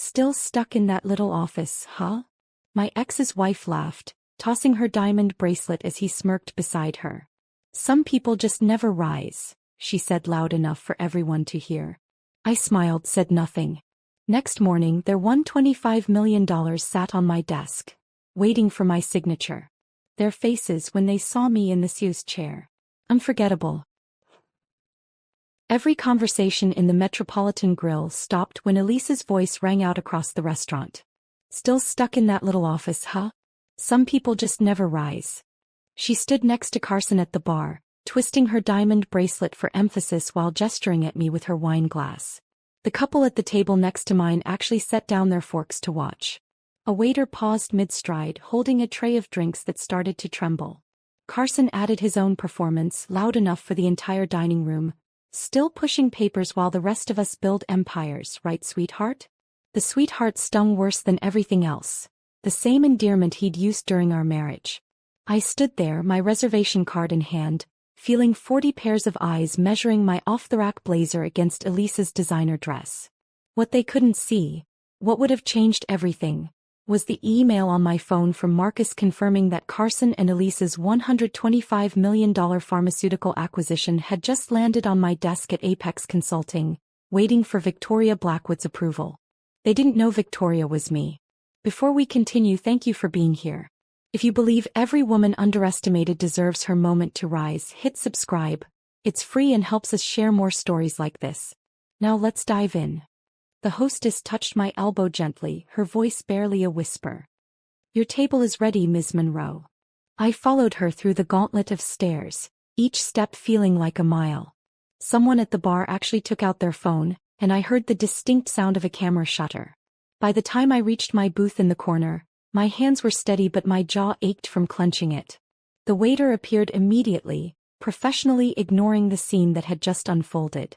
Still stuck in that little office, huh? My ex's wife laughed, tossing her diamond bracelet as he smirked beside her. Some people just never rise, she said loud enough for everyone to hear. I smiled, said nothing. Next morning, their $125 million sat on my desk, waiting for my signature. Their faces when they saw me in the Sue's chair. Unforgettable. Every conversation in the Metropolitan Grill stopped when Elise's voice rang out across the restaurant. Still stuck in that little office, huh? Some people just never rise. She stood next to Carson at the bar, twisting her diamond bracelet for emphasis while gesturing at me with her wine glass. The couple at the table next to mine actually set down their forks to watch. A waiter paused mid-stride, holding a tray of drinks that started to tremble. Carson added his own performance, loud enough for the entire dining room, still pushing papers while the rest of us build empires, right, sweetheart? The sweetheart stung worse than everything else. The same endearment he'd used during our marriage. I stood there, my reservation card in hand, feeling 40 pairs of eyes measuring my off-the-rack blazer against Elise's designer dress. What they couldn't see, what would have changed everything, was the email on my phone from Marcus confirming that Carson and Elise's $125 million pharmaceutical acquisition had just landed on my desk at Apex Consulting, waiting for Victoria Blackwood's approval. They didn't know Victoria was me. Before we continue, thank you for being here. If you believe every woman underestimated deserves her moment to rise, hit subscribe. It's free and helps us share more stories like this. Now let's dive in. The hostess touched my elbow gently, her voice barely a whisper. Your table is ready, Ms. Monroe. I followed her through the gauntlet of stairs, each step feeling like a mile. Someone at the bar actually took out their phone, and I heard the distinct sound of a camera shutter. By the time I reached my booth in the corner, my hands were steady but my jaw ached from clenching it. The waiter appeared immediately, professionally ignoring the scene that had just unfolded.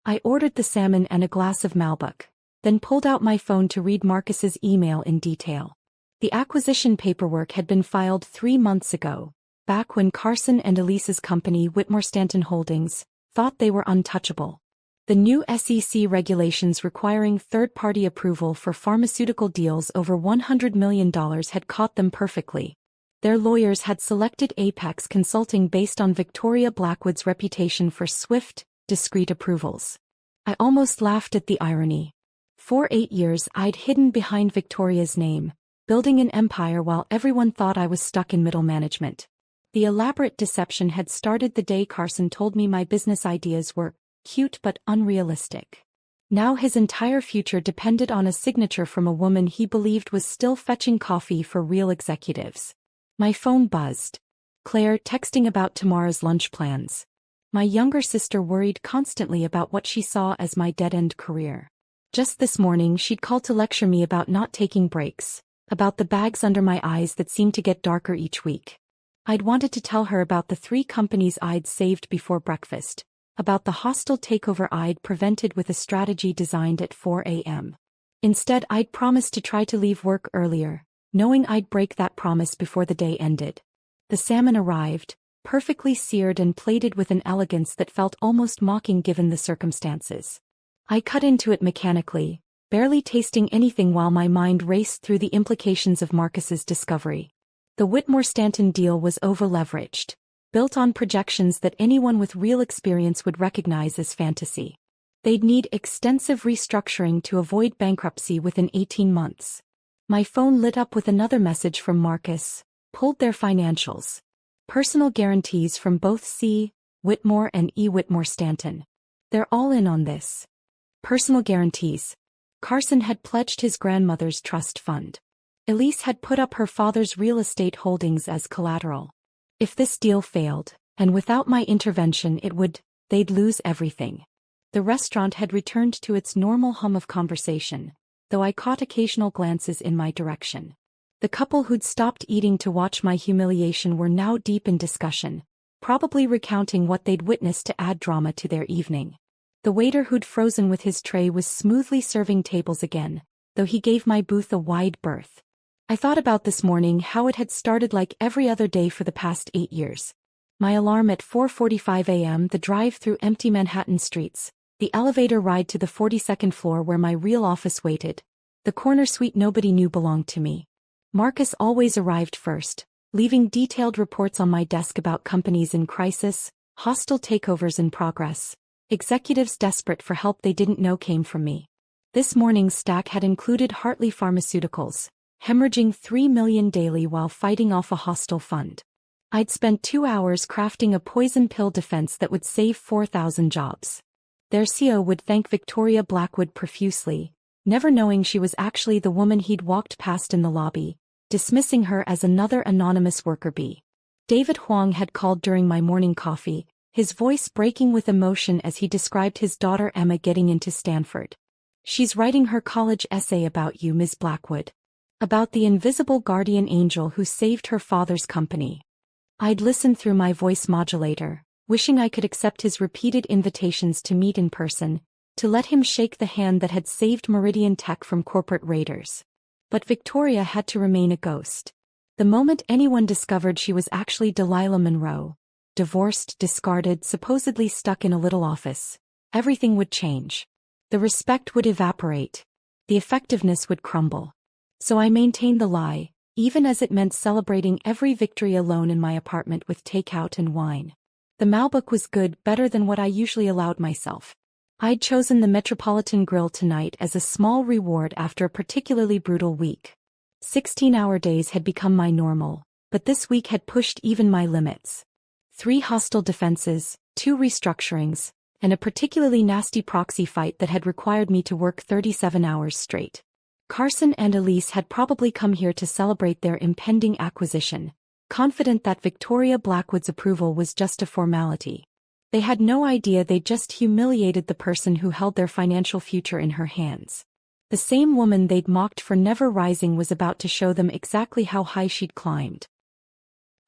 I ordered the salmon and a glass of Malbec, then pulled out my phone to read Marcus's email in detail. The acquisition paperwork had been filed 3 months ago, back when Carson and Elise's company, Whitmore Stanton Holdings, thought they were untouchable. The new SEC regulations requiring third-party approval for pharmaceutical deals over $100 million had caught them perfectly. Their lawyers had selected Apex Consulting based on Victoria Blackwood's reputation for swift, discreet approvals. I almost laughed at the irony. For 8 years I'd hidden behind Victoria's name, building an empire while everyone thought I was stuck in middle management. The elaborate deception had started the day Carson told me my business ideas were cute but unrealistic. Now his entire future depended on a signature from a woman he believed was still fetching coffee for real executives. My phone buzzed. Claire texting about tomorrow's lunch plans. My younger sister worried constantly about what she saw as my dead-end career. Just this morning she'd called to lecture me about not taking breaks, about the bags under my eyes that seemed to get darker each week. I'd wanted to tell her about the 3 companies I'd saved before breakfast, about the hostile takeover I'd prevented with a strategy designed at 4 a.m. Instead, I'd promised to try to leave work earlier, knowing I'd break that promise before the day ended. The salmon arrived, perfectly seared and plated with an elegance that felt almost mocking given the circumstances. I cut into it mechanically, barely tasting anything while my mind raced through the implications of Marcus's discovery. The Whitmore Stanton deal was over-leveraged, built on projections that anyone with real experience would recognize as fantasy. They'd need extensive restructuring to avoid bankruptcy within 18 months. My phone lit up with another message from Marcus, pulled their financials. Personal guarantees from both C. Whitmore and E. Whitmore Stanton. They're all in on this. Personal guarantees. Carson had pledged his grandmother's trust fund. Elise had put up her father's real estate holdings as collateral. If this deal failed, and without my intervention they'd lose everything. The restaurant had returned to its normal hum of conversation, though I caught occasional glances in my direction. The couple who'd stopped eating to watch my humiliation were now deep in discussion, probably recounting what they'd witnessed to add drama to their evening. The waiter who'd frozen with his tray was smoothly serving tables again, though he gave my booth a wide berth. I thought about this morning how it had started like every other day for the past 8 years. My alarm at 4:45 a.m., the drive through empty Manhattan streets, the elevator ride to the 42nd floor where my real office waited, The corner suite nobody knew belonged to me. Marcus always arrived first, leaving detailed reports on my desk about companies in crisis, hostile takeovers in progress, executives desperate for help they didn't know came from me. This morning's stack had included Hartley Pharmaceuticals, hemorrhaging $3 million daily while fighting off a hostile fund. I'd spent 2 hours crafting a poison pill defense that would save 4,000 jobs. Their CEO would thank Victoria Blackwood profusely, never knowing she was actually the woman he'd walked past in the lobby, dismissing her as another anonymous worker bee. David Huang had called during my morning coffee, his voice breaking with emotion as he described his daughter Emma getting into Stanford. "She's writing her college essay about you, Ms. Blackwood. About the invisible guardian angel who saved her father's company." I'd listened through my voice modulator, wishing I could accept his repeated invitations to meet in person, to let him shake the hand that had saved Meridian Tech from corporate raiders. But Victoria had to remain a ghost. The moment anyone discovered she was actually Delilah Monroe, divorced, discarded, supposedly stuck in a little office, everything would change. The respect would evaporate. The effectiveness would crumble. So I maintained the lie, even as it meant celebrating every victory alone in my apartment with takeout and wine. The Malbec was good, better than what I usually allowed myself. I'd chosen the Metropolitan Grill tonight as a small reward after a particularly brutal week. 16-hour days had become my normal, but this week had pushed even my limits. 3 hostile defenses, 2 restructurings, and a particularly nasty proxy fight that had required me to work 37 hours straight. Carson and Elise had probably come here to celebrate their impending acquisition, confident that Victoria Blackwood's approval was just a formality. They had no idea they'd just humiliated the person who held their financial future in her hands. The same woman they'd mocked for never rising was about to show them exactly how high she'd climbed.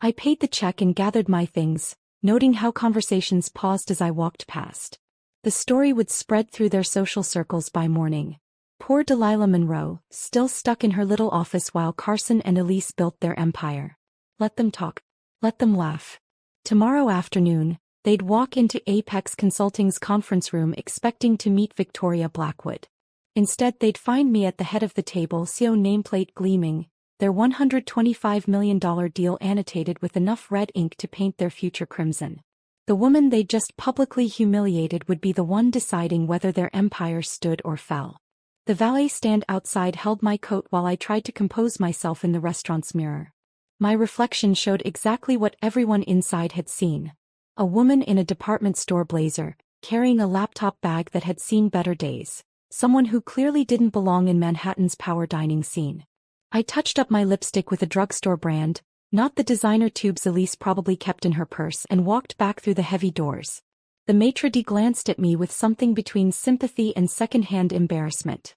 I paid the check and gathered my things, noting how conversations paused as I walked past. The story would spread through their social circles by morning. Poor Delilah Monroe, still stuck in her little office while Carson and Elise built their empire. Let them talk. Let them laugh. Tomorrow afternoon, they'd walk into Apex Consulting's conference room expecting to meet Victoria Blackwood. Instead, they'd find me at the head of the table, CEO nameplate gleaming, their $125 million deal annotated with enough red ink to paint their future crimson. The woman they'd just publicly humiliated would be the one deciding whether their empire stood or fell. The valet stand outside held my coat while I tried to compose myself in the restaurant's mirror. My reflection showed exactly what everyone inside had seen. A woman in a department store blazer, carrying a laptop bag that had seen better days. Someone who clearly didn't belong in Manhattan's power dining scene. I touched up my lipstick with a drugstore brand, not the designer tubes Elise probably kept in her purse, and walked back through the heavy doors. The maitre d' glanced at me with something between sympathy and second-hand embarrassment.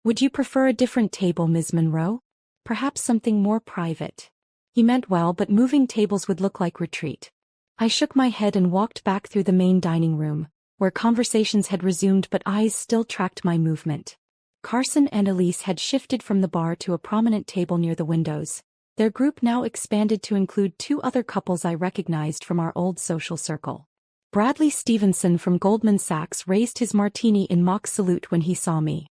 "Would you prefer a different table, Ms. Monroe? Perhaps something more private?" He meant well, but moving tables would look like retreat. I shook my head and walked back through the main dining room, where conversations had resumed but eyes still tracked my movement. Carson and Elise had shifted from the bar to a prominent table near the windows. Their group now expanded to include 2 other couples I recognized from our old social circle. Bradley Stevenson from Goldman Sachs raised his martini in mock salute when he saw me.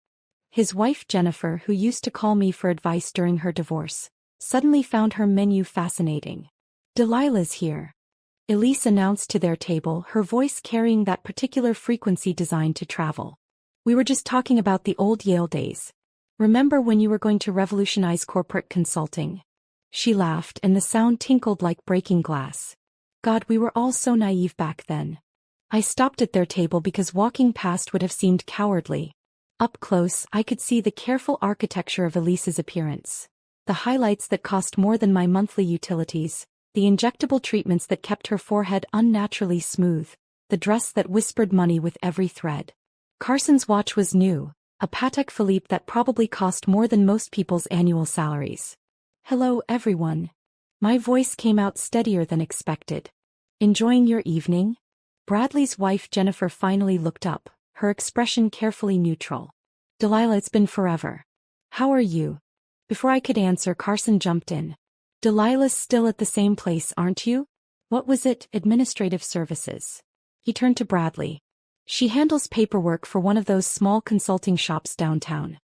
His wife Jennifer, who used to call me for advice during her divorce, suddenly found her menu fascinating. "Delilah's here," Elise announced to their table, her voice carrying that particular frequency designed to travel. "We were just talking about the old Yale days. Remember when you were going to revolutionize corporate consulting?" She laughed and the sound tinkled like breaking glass. God, we were all so naive back then. I stopped at their table because walking past would have seemed cowardly. Up close, I could see the careful architecture of Elise's appearance. The highlights that cost more than my monthly utilities, the injectable treatments that kept her forehead unnaturally smooth, the dress that whispered money with every thread. Carson's watch was new, a Patek Philippe that probably cost more than most people's annual salaries. "Hello, everyone." My voice came out steadier than expected. "Enjoying your evening?" Bradley's wife Jennifer finally looked up, her expression carefully neutral. "Delilah, it's been forever. How are you?" Before I could answer, Carson jumped in. "Delilah's still at the same place, aren't you? What was it, administrative services?" He turned to Bradley. "She handles paperwork for one of those small consulting shops downtown."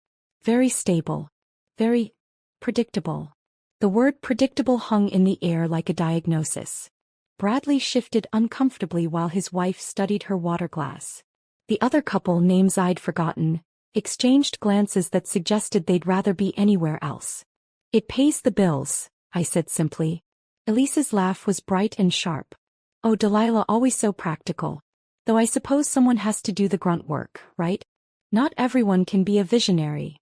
Very stable. Very predictable. The word predictable hung in the air like a diagnosis. Bradley shifted uncomfortably while his wife studied her water glass. The other couple, names I'd forgotten, exchanged glances that suggested they'd rather be anywhere else. It pays the bills, I said simply. Elise's laugh was bright and sharp. Oh, Delilah, always so practical. Though I suppose someone has to do the grunt work, right? Not everyone can be a visionary.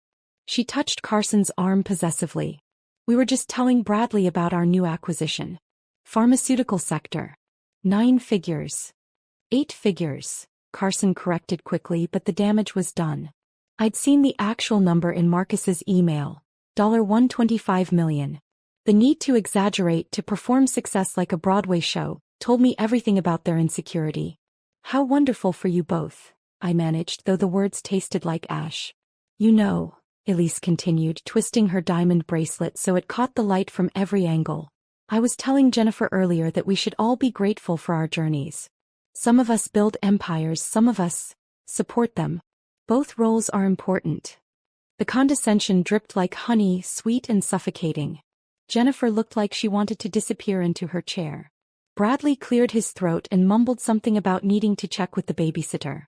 She touched Carson's arm possessively. We were just telling Bradley about our new acquisition. Pharmaceutical sector. 9 figures. 8 figures, Carson corrected quickly, but the damage was done. I'd seen the actual number in Marcus's email. $125 million. The need to exaggerate to perform success like a Broadway show told me everything about their insecurity. How wonderful for you both, I managed, though the words tasted like ash. You know, Elise continued, twisting her diamond bracelet so it caught the light from every angle. I was telling Jennifer earlier that we should all be grateful for our journeys. Some of us build empires, some of us support them. Both roles are important. The condescension dripped like honey, sweet and suffocating. Jennifer looked like she wanted to disappear into her chair. Bradley cleared his throat and mumbled something about needing to check with the babysitter.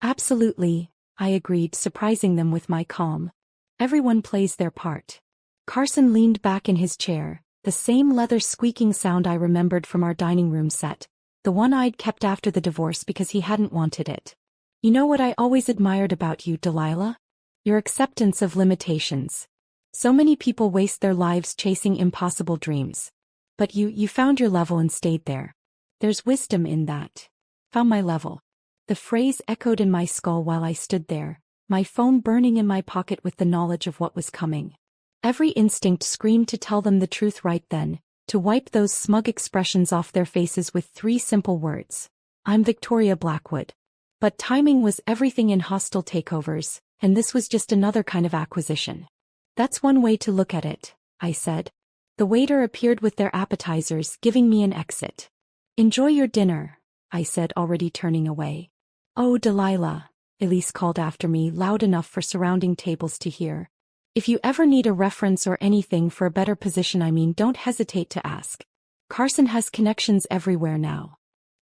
Absolutely, I agreed, surprising them with my calm. Everyone plays their part. Carson leaned back in his chair, the same leather squeaking sound I remembered from our dining room set, the one I'd kept after the divorce because he hadn't wanted it. You know what I always admired about you, Delilah? Your acceptance of limitations. So many people waste their lives chasing impossible dreams. But you found your level and stayed there. There's wisdom in that. Found my level. The phrase echoed in my skull while I stood there, my phone burning in my pocket with the knowledge of what was coming. Every instinct screamed to tell them the truth right then, to wipe those smug expressions off their faces with 3 simple words. I'm Victoria Blackwood. But timing was everything in hostile takeovers, and this was just another kind of acquisition. That's one way to look at it, I said. The waiter appeared with their appetizers, giving me an exit. Enjoy your dinner, I said, already turning away. Oh, Delilah, Elise called after me, loud enough for surrounding tables to hear. If you ever need a reference or anything for a better position, don't hesitate to ask. Carson has connections everywhere now.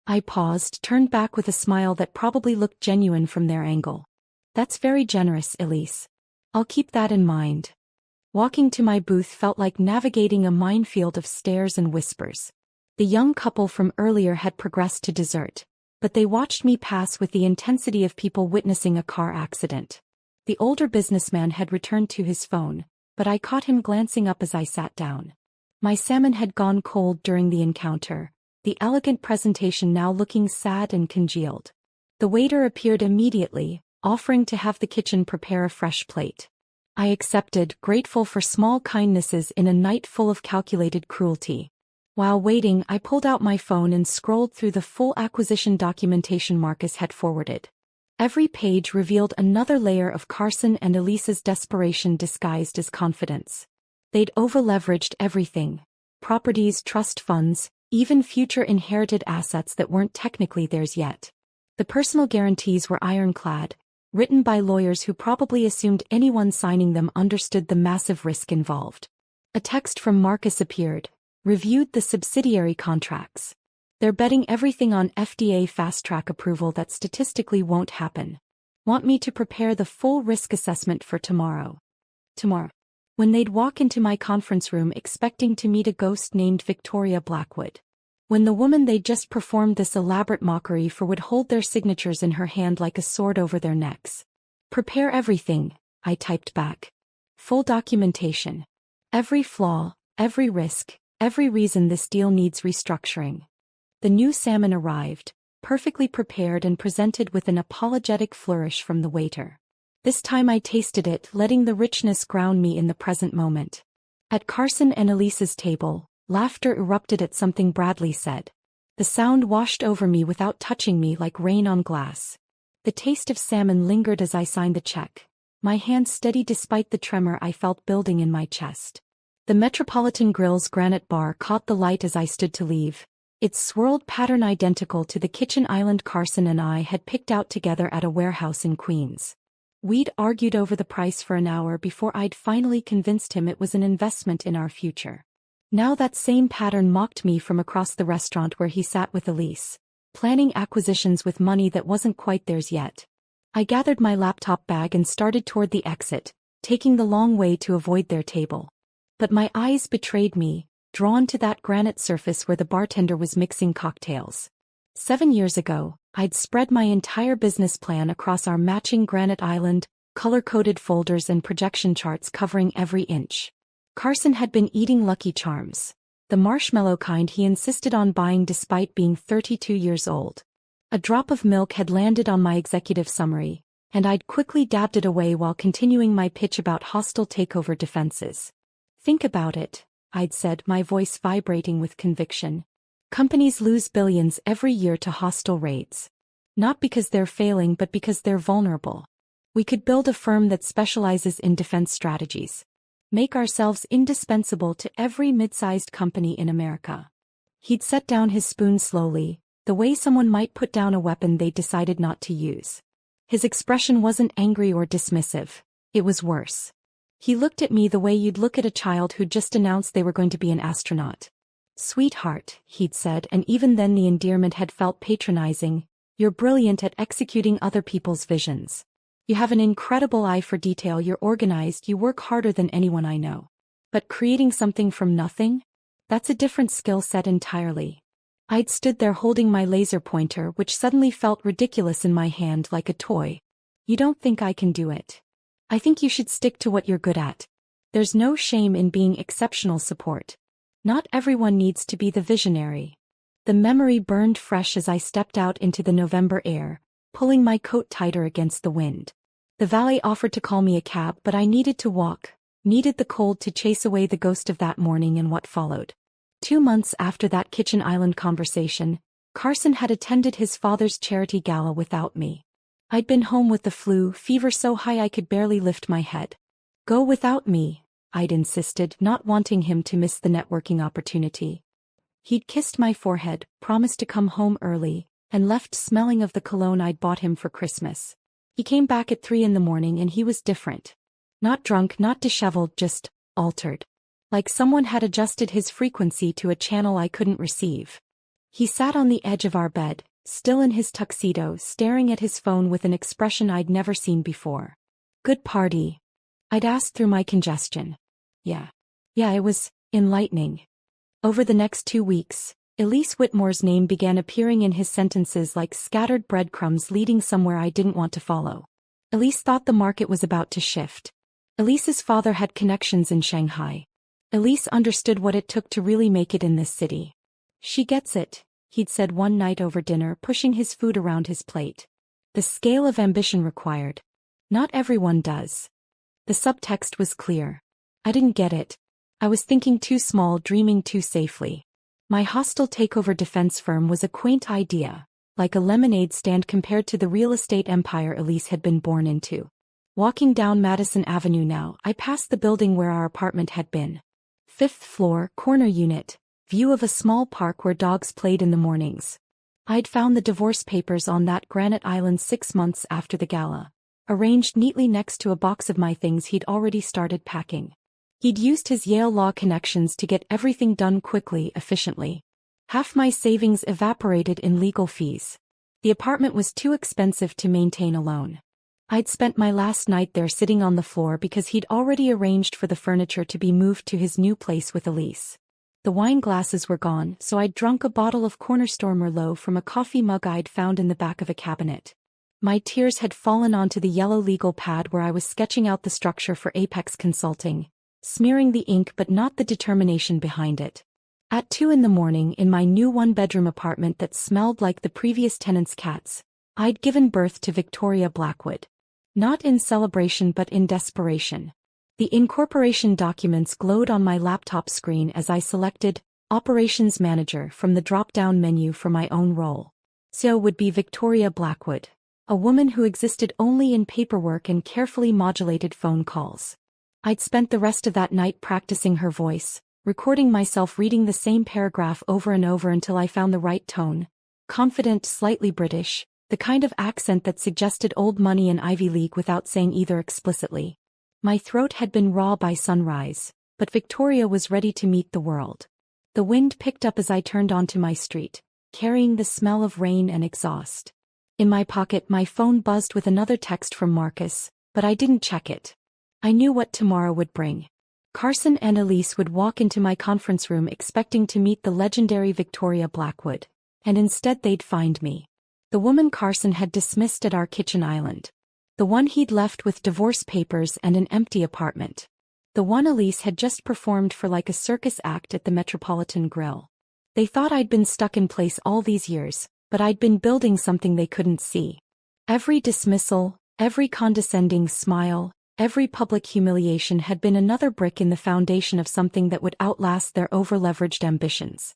I paused, turned back with a smile that probably looked genuine from their angle. That's very generous, Elise. I'll keep that in mind. Walking to my booth felt like navigating a minefield of stares and whispers. The young couple from earlier had progressed to dessert, but they watched me pass with the intensity of people witnessing a car accident. The older businessman had returned to his phone, but I caught him glancing up as I sat down. My salmon had gone cold during the encounter, the elegant presentation now looking sad and congealed. The waiter appeared immediately, offering to have the kitchen prepare a fresh plate. I accepted, grateful for small kindnesses in a night full of calculated cruelty. While waiting, I pulled out my phone and scrolled through the full acquisition documentation Marcus had forwarded. Every page revealed another layer of Carson and Elise's desperation disguised as confidence. They'd over-leveraged everything: properties, trust funds, even future inherited assets that weren't technically theirs yet. The personal guarantees were ironclad, written by lawyers who probably assumed anyone signing them understood the massive risk involved. A text from Marcus appeared, reviewed the subsidiary contracts. They're betting everything on FDA fast-track approval that statistically won't happen. Want me to prepare the full risk assessment for tomorrow. When they'd walk into my conference room expecting to meet a ghost named Victoria Blackwood. When the woman they'd just performed this elaborate mockery for would hold their signatures in her hand like a sword over their necks. Prepare everything, I typed back. Full documentation. Every flaw, every risk, every reason this deal needs restructuring. The new salmon arrived, perfectly prepared and presented with an apologetic flourish from the waiter. This time I tasted it, letting the richness ground me in the present moment. At Carson and Elise's table, laughter erupted at something Bradley said. The sound washed over me without touching me like rain on glass. The taste of salmon lingered as I signed the check, my hand steady despite the tremor I felt building in my chest. The Metropolitan Grill's granite bar caught the light as I stood to leave, its swirled pattern identical to the kitchen island Carson and I had picked out together at a warehouse in Queens. We'd argued over the price for an hour before I'd finally convinced him it was an investment in our future. Now that same pattern mocked me from across the restaurant where he sat with Elise, planning acquisitions with money that wasn't quite theirs yet. I gathered my laptop bag and started toward the exit, taking the long way to avoid their table. But my eyes betrayed me, drawn to that granite surface where the bartender was mixing cocktails. 7 years ago, I'd spread my entire business plan across our matching granite island, color-coded folders and projection charts covering every inch. Carson had been eating Lucky Charms, the marshmallow kind he insisted on buying despite being 32 years old. A drop of milk had landed on my executive summary, and I'd quickly dabbed it away while continuing my pitch about hostile takeover defenses. Think about it, I'd said, my voice vibrating with conviction. Companies lose billions every year to hostile raids. Not because they're failing but because they're vulnerable. We could build a firm that specializes in defense strategies. Make ourselves indispensable to every mid-sized company in America. He'd set down his spoon slowly, the way someone might put down a weapon they decided not to use. His expression wasn't angry or dismissive. It was worse. He looked at me the way you'd look at a child who'd just announced they were going to be an astronaut. "Sweetheart," he'd said, and even then the endearment had felt patronizing, "you're brilliant at executing other people's visions. You have an incredible eye for detail, you're organized, you work harder than anyone I know. But creating something from nothing? That's a different skill set entirely." I'd stood there holding my laser pointer, which suddenly felt ridiculous in my hand, like a toy. "You don't think I can do it? I think you should stick to what you're good at. There's no shame in being exceptional support. Not everyone needs to be the visionary." The memory burned fresh as I stepped out into the November air, pulling my coat tighter against the wind. The valet offered to call me a cab, but I needed to walk, needed the cold to chase away the ghost of that morning and what followed. 2 months after that kitchen island conversation, Carson had attended his father's charity gala without me. I'd been home with the flu, fever so high I could barely lift my head. "Go without me," I'd insisted, not wanting him to miss the networking opportunity. He'd kissed my forehead, promised to come home early, and left smelling of the cologne I'd bought him for Christmas. He came back at 3 in the morning and he was different. Not drunk, not disheveled, just altered. Like someone had adjusted his frequency to a channel I couldn't receive. He sat on the edge of our bed, still in his tuxedo, staring at his phone with an expression I'd never seen before. "Good party?" I'd asked through my congestion. Yeah, it was enlightening." Over the next 2 weeks, Elise Whitmore's name began appearing in his sentences like scattered breadcrumbs leading somewhere I didn't want to follow. Elise thought the market was about to shift. Elise's father had connections in Shanghai. Elise understood what it took to really make it in this city. "She gets it," he'd said one night over dinner, pushing his food around his plate. "The scale of ambition required. Not everyone does." The subtext was clear. I didn't get it. I was thinking too small, dreaming too safely. My hostile takeover defense firm was a quaint idea, like a lemonade stand compared to the real estate empire Elise had been born into. Walking down Madison Avenue now, I passed the building where our apartment had been. 5th floor, corner unit, view of a small park where dogs played in the mornings. I'd found the divorce papers on that granite island 6 months after the gala, arranged neatly next to a box of my things he'd already started packing. He'd used his Yale Law connections to get everything done quickly, efficiently. Half my savings evaporated in legal fees. The apartment was too expensive to maintain alone. I'd spent my last night there sitting on the floor because he'd already arranged for the furniture to be moved to his new place with Elise. The wine glasses were gone, so I'd drunk a bottle of Corner Store Merlot from a coffee mug I'd found in the back of a cabinet. My tears had fallen onto the yellow legal pad where I was sketching out the structure for Apex Consulting, smearing the ink but not the determination behind it. At 2 in the morning, in my new one-bedroom apartment that smelled like the previous tenant's cats, I'd given birth to Victoria Blackwood. Not in celebration but in desperation. The incorporation documents glowed on my laptop screen as I selected Operations Manager from the drop-down menu for my own role. So would be Victoria Blackwood, a woman who existed only in paperwork and carefully modulated phone calls. I'd spent the rest of that night practicing her voice, recording myself reading the same paragraph over and over until I found the right tone. Confident, slightly British, the kind of accent that suggested old money and Ivy League without saying either explicitly. My throat had been raw by sunrise, but Victoria was ready to meet the world. The wind picked up as I turned onto my street, carrying the smell of rain and exhaust. In my pocket, my phone buzzed with another text from Marcus, but I didn't check it. I knew what tomorrow would bring. Carson and Elise would walk into my conference room expecting to meet the legendary Victoria Blackwood, and instead they'd find me. The woman Carson had dismissed at our kitchen island. The one he'd left with divorce papers and an empty apartment. The one Elise had just performed for like a circus act at the Metropolitan Grill. They thought I'd been stuck in place all these years, but I'd been building something they couldn't see. Every dismissal, every condescending smile, every public humiliation had been another brick in the foundation of something that would outlast their over-leveraged ambitions.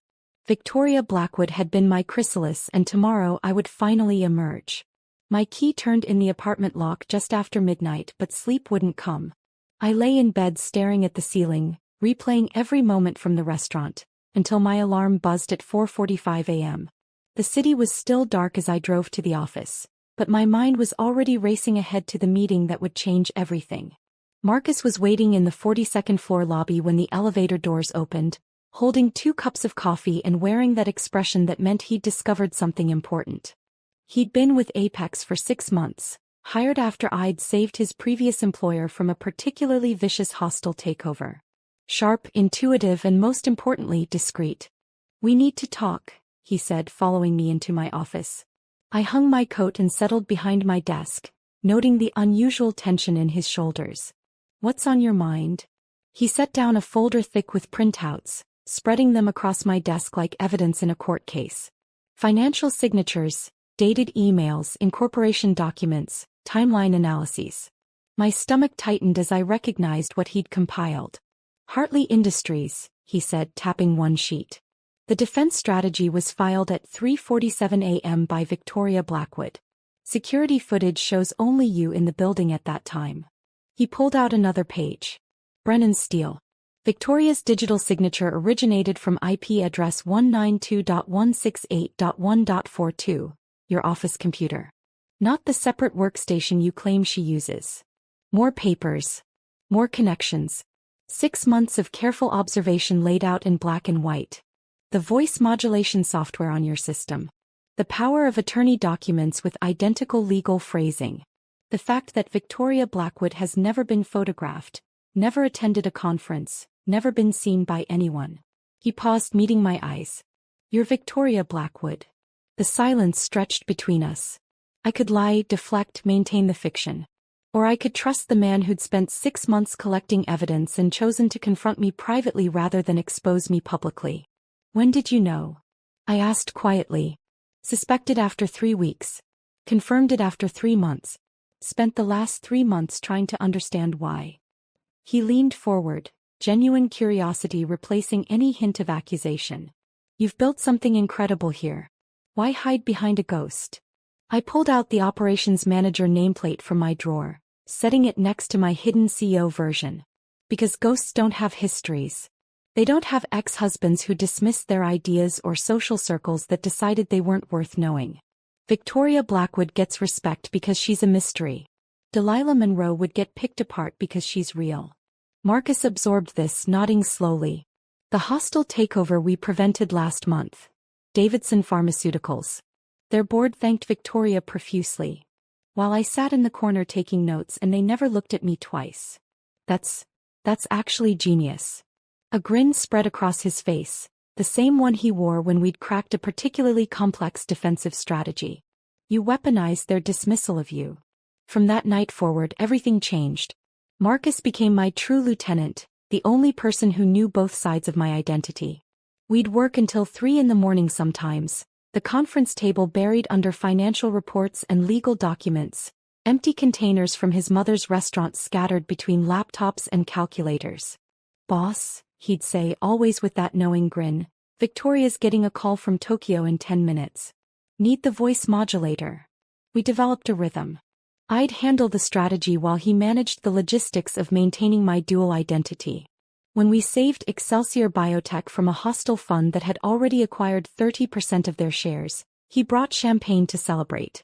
Victoria Blackwood had been my chrysalis, and tomorrow I would finally emerge. My key turned in the apartment lock just after midnight, but sleep wouldn't come. I lay in bed staring at the ceiling, replaying every moment from the restaurant, until my alarm buzzed at 4:45 a.m. The city was still dark as I drove to the office, but my mind was already racing ahead to the meeting that would change everything. Marcus was waiting in the 42nd floor lobby when the elevator doors opened, holding 2 cups of coffee and wearing that expression that meant he'd discovered something important. He'd been with Apex for 6 months, hired after I'd saved his previous employer from a particularly vicious hostile takeover. Sharp, intuitive, and most importantly, discreet. "We need to talk," he said, following me into my office. I hung my coat and settled behind my desk, noting the unusual tension in his shoulders. "What's on your mind?" He set down a folder thick with printouts, spreading them across my desk like evidence in a court case. Financial signatures, dated emails, incorporation documents, timeline analyses. My stomach tightened as I recognized what he'd compiled. "Hartley Industries," he said, tapping one sheet. The defense strategy was filed at 3:47 a.m. by Victoria Blackwood. Security footage shows only you in the building at that time. He pulled out another page. Brennan Steele. Victoria's digital signature originated from IP address 192.168.1.42, your office computer. Not the separate workstation you claim she uses. More papers. More connections. 6 months of careful observation laid out in black and white. The voice modulation software on your system. The power of attorney documents with identical legal phrasing. The fact that Victoria Blackwood has never been photographed, never attended a conference, never been seen by anyone. He paused, meeting my eyes. "You're Victoria Blackwood." The silence stretched between us. I could lie, deflect, maintain the fiction. Or I could trust the man who'd spent 6 months collecting evidence and chosen to confront me privately rather than expose me publicly. "When did you know?" I asked quietly. "Suspected after 3 weeks. Confirmed it after 3 months. Spent the last 3 months trying to understand why." He leaned forward, genuine curiosity replacing any hint of accusation. "You've built something incredible here. Why hide behind a ghost?" I pulled out the operations manager nameplate from my drawer, setting it next to my hidden CEO version. Because ghosts don't have histories. They don't have ex-husbands who dismissed their ideas or social circles that decided they weren't worth knowing. Victoria Blackwood gets respect because she's a mystery. Delilah Monroe would get picked apart because she's real. Marcus absorbed this, nodding slowly. "The hostile takeover we prevented last month. Davidson Pharmaceuticals." Their board thanked Victoria profusely, while I sat in the corner taking notes, and they never looked at me twice. That's actually genius." A grin spread across his face, the same one he wore when we'd cracked a particularly complex defensive strategy. "You weaponized their dismissal of you." From that night forward, everything changed. Marcus became my true lieutenant, the only person who knew both sides of my identity. We'd work until 3 in the morning sometimes, the conference table buried under financial reports and legal documents, empty containers from his mother's restaurant scattered between laptops and calculators. "Boss," he'd say, always with that knowing grin, "Victoria's getting a call from Tokyo in 10 minutes. Need the voice modulator." We developed a rhythm. I'd handle the strategy while he managed the logistics of maintaining my dual identity. When we saved Excelsior Biotech from a hostile fund that had already acquired 30% of their shares, he brought champagne to celebrate.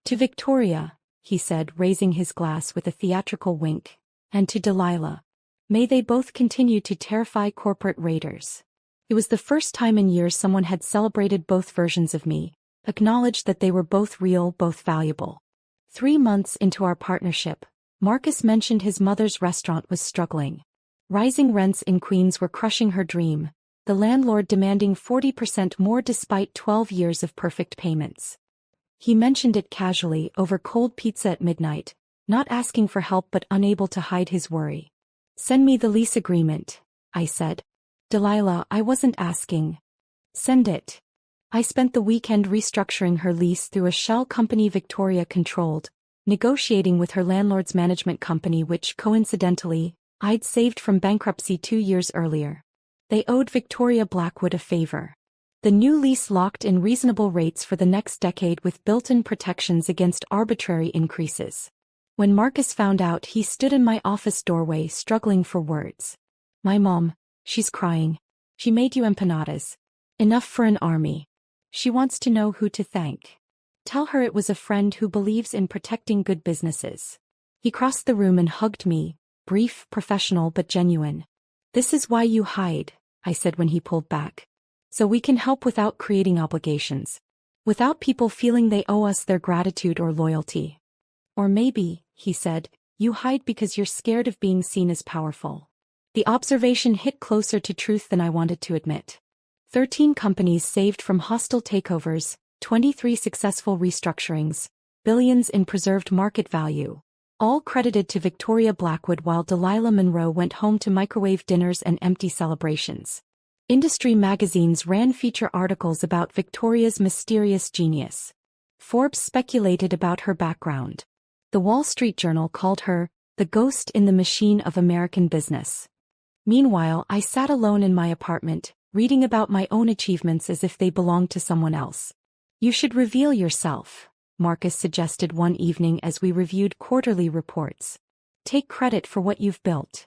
To Victoria, he said, raising his glass with a theatrical wink, and to Delilah. May they both continue to terrify corporate raiders. It was the first time in years someone had celebrated both versions of me, acknowledged that they were both real, both valuable. 3 months into our partnership, Marcus mentioned his mother's restaurant was struggling. Rising rents in Queens were crushing her dream, the landlord demanding 40% more despite 12 years of perfect payments. He mentioned it casually over cold pizza at midnight, not asking for help but unable to hide his worry. Send me the lease agreement, I said. Delilah, I wasn't asking. Send it. I spent the weekend restructuring her lease through a shell company Victoria controlled, negotiating with her landlord's management company which, coincidentally, I'd saved from bankruptcy 2 years earlier. They owed Victoria Blackwood a favor. The new lease locked in reasonable rates for the next decade with built-in protections against arbitrary increases. When Marcus found out, he stood in my office doorway struggling for words. My mom, she's crying. She made you empanadas. Enough for an army. She wants to know who to thank. Tell her it was a friend who believes in protecting good businesses. He crossed the room and hugged me, brief, professional but genuine. This is why you hide, I said when he pulled back. So we can help without creating obligations. Without people feeling they owe us their gratitude or loyalty. Or maybe, he said, you hide because you're scared of being seen as powerful. The observation hit closer to truth than I wanted to admit. 13 companies saved from hostile takeovers, 23 successful restructurings, billions in preserved market value. All credited to Victoria Blackwood while Delilah Monroe went home to microwave dinners and empty celebrations. Industry magazines ran feature articles about Victoria's mysterious genius. Forbes speculated about her background. The Wall Street Journal called her the ghost in the machine of American business. Meanwhile, I sat alone in my apartment, reading about my own achievements as if they belonged to someone else. You should reveal yourself, Marcus suggested one evening as we reviewed quarterly reports. Take credit for what you've built.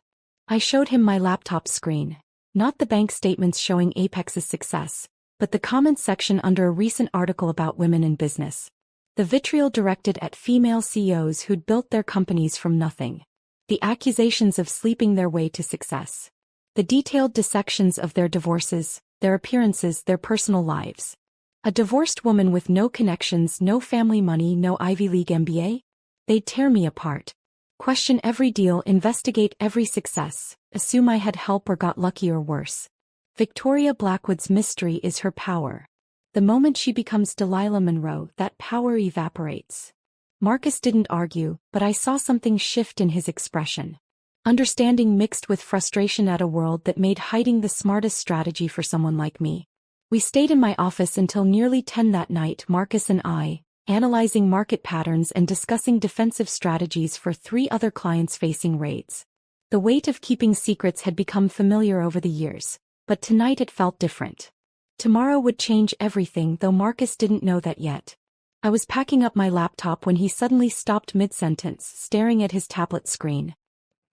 I showed him my laptop screen, not the bank statements showing Apex's success, but the comments section under a recent article about women in business. The vitriol directed at female CEOs who'd built their companies from nothing. The accusations of sleeping their way to success. The detailed dissections of their divorces, their appearances, their personal lives. A divorced woman with no connections, no family money, no Ivy League MBA? They'd tear me apart. Question every deal, investigate every success, assume I had help or got lucky or worse. Victoria Blackwood's mystery is her power. The moment she becomes Delilah Monroe, that power evaporates. Marcus didn't argue, but I saw something shift in his expression. Understanding mixed with frustration at a world that made hiding the smartest strategy for someone like me. We stayed in my office until nearly 10 that night, Marcus and I, analyzing market patterns and discussing defensive strategies for 3 other clients facing raids. The weight of keeping secrets had become familiar over the years, but tonight it felt different. Tomorrow would change everything, though Marcus didn't know that yet. I was packing up my laptop when he suddenly stopped mid-sentence, staring at his tablet screen.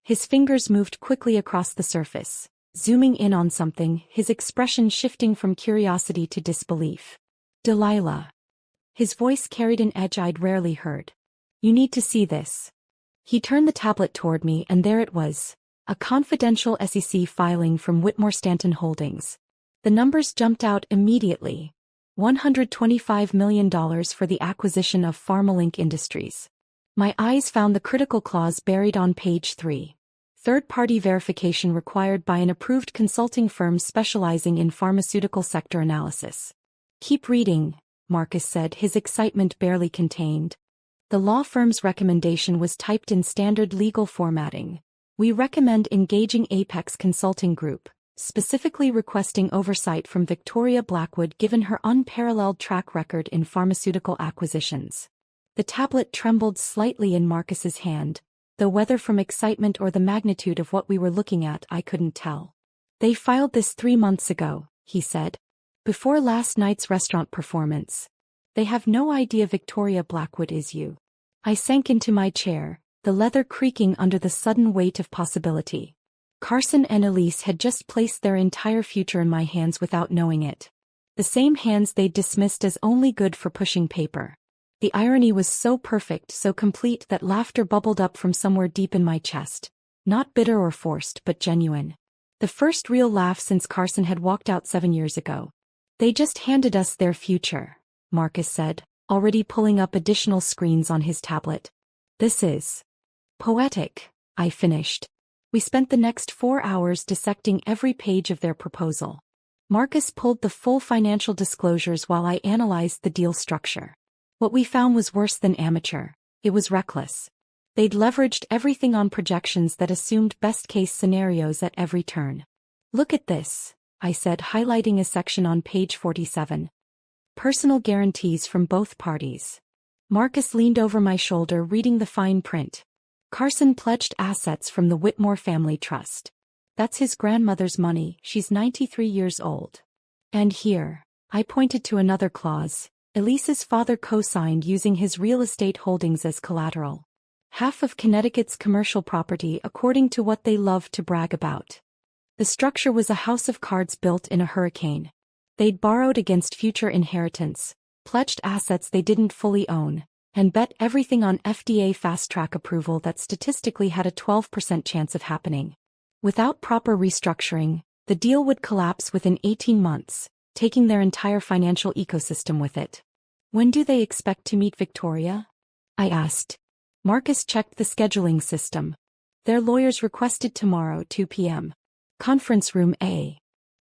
His fingers moved quickly across the surface, zooming in on something, his expression shifting from curiosity to disbelief. Delilah. His voice carried an edge I'd rarely heard. You need to see this. He turned the tablet toward me and there it was, a confidential SEC filing from Whitmore Stanton Holdings. The numbers jumped out immediately. $125 million for the acquisition of Pharmalink Industries. My eyes found the critical clause buried on page 3. Third-party verification required by an approved consulting firm specializing in pharmaceutical sector analysis. Keep reading, Marcus said, his excitement barely contained. The law firm's recommendation was typed in standard legal formatting. We recommend engaging Apex Consulting Group, specifically requesting oversight from Victoria Blackwood given her unparalleled track record in pharmaceutical acquisitions. The tablet trembled slightly in Marcus's hand, though whether from excitement or the magnitude of what we were looking at I couldn't tell. They filed this 3 months ago, he said. Before last night's restaurant performance. They have no idea Victoria Blackwood is you. I sank into my chair, the leather creaking under the sudden weight of possibility. Carson and Elise had just placed their entire future in my hands without knowing it. The same hands they'd dismissed as only good for pushing paper. The irony was so perfect, so complete that laughter bubbled up from somewhere deep in my chest. Not bitter or forced, but genuine. The first real laugh since Carson had walked out 7 years ago. They just handed us their future, Marcus said, already pulling up additional screens on his tablet. This is poetic, I finished. We spent the next 4 hours dissecting every page of their proposal. Marcus pulled the full financial disclosures while I analyzed the deal structure. What we found was worse than amateur. It was reckless. They'd leveraged everything on projections that assumed best-case scenarios at every turn. Look at this, I said, highlighting a section on page 47. Personal guarantees from both parties. Marcus leaned over my shoulder reading the fine print. Carson pledged assets from the Whitmore Family Trust. That's his grandmother's money, she's 93 years old. And here, I pointed to another clause. Elise's father co-signed using his real estate holdings as collateral. Half of Connecticut's commercial property according to what they love to brag about. The structure was a house of cards built in a hurricane. They'd borrowed against future inheritance, pledged assets they didn't fully own, and bet everything on FDA fast-track approval that statistically had a 12% chance of happening. Without proper restructuring, the deal would collapse within 18 months. Taking their entire financial ecosystem with it. When do they expect to meet Victoria? I asked. Marcus checked the scheduling system. Their lawyers requested tomorrow 2 p.m. Conference room A.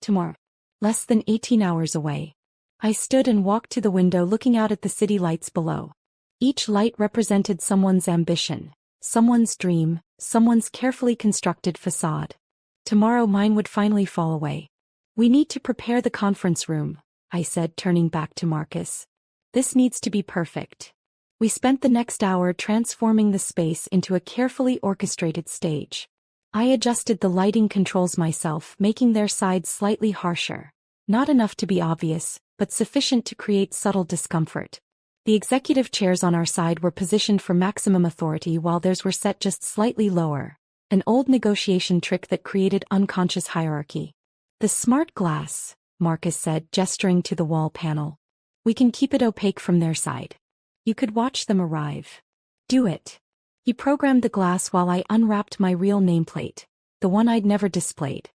Tomorrow. Less than 18 hours away. I stood and walked to the window looking out at the city lights below. Each light represented someone's ambition, someone's dream, someone's carefully constructed facade. Tomorrow mine would finally fall away. We need to prepare the conference room, I said, turning back to Marcus. This needs to be perfect. We spent the next hour transforming the space into a carefully orchestrated stage. I adjusted the lighting controls myself, making their sides slightly harsher. Not enough to be obvious, but sufficient to create subtle discomfort. The executive chairs on our side were positioned for maximum authority while theirs were set just slightly lower. An old negotiation trick that created unconscious hierarchy. The smart glass, Marcus said, gesturing to the wall panel. We can keep it opaque from their side. You could watch them arrive. Do it. He programmed the glass while I unwrapped my real nameplate, the one I'd never displayed.